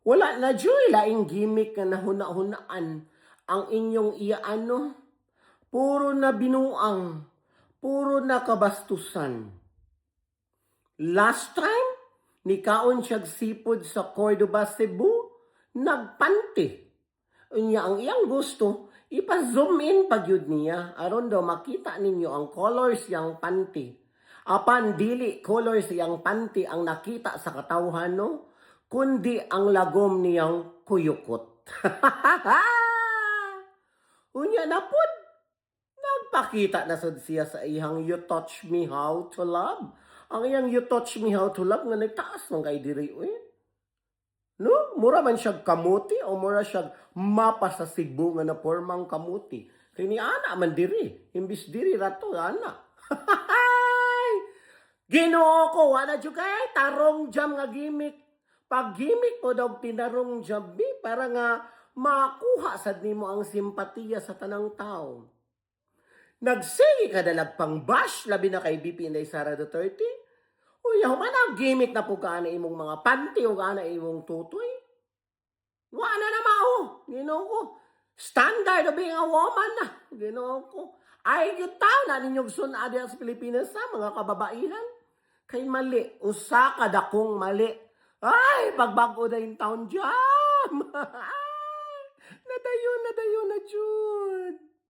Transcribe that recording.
Wala na joy, laing gimmick nga nahuna-hunaan ang inyong iaano. Puro na binuang, puro na kabastusan. Last time, nikaon siyag sipod sa Cordoba, Cebu, nagpanti. Unya ang iyang gusto, ipa-zoom in pagyud niya aron daw makita ninyo ang colors yang panty. Apan dili colors yang panty ang nakita sa katawhan no, kundi ang lagom niyang kuyukot. Unya na pud, nagpakita na sad siya sa iyang You Touch Me How to Love. Ang iyang You Touch Me How to Love nga nagtaas ng kay diri no, mura man siya kamuti o mura siya mapa sa Cebu nga na formang kamuti. Kini ana man diri, imbis diri rato ana. Ginoo ko, wala jud kay tarong jam nga gimmick. Pag gimmick mo daw tinarong jam para nga makuha sad nimo ang simpatiya sa tanang tao. Nagsigi ka dalag pang bash labi na kay BP Inday Sara Duterte. Uy, ako man ang gimmick na po ka na imong mga panty o ka na imong tutoy. Wala na mao, ginoo ko. Standard of being a woman na, ginoo ko. Ay, yung tao na ninyong sunadi sa Pilipinas sa mga kababaihan. Kay mali, usa ka dakong mali. Ay, pagbago na yung taon dyan. Nadayon na Diyos.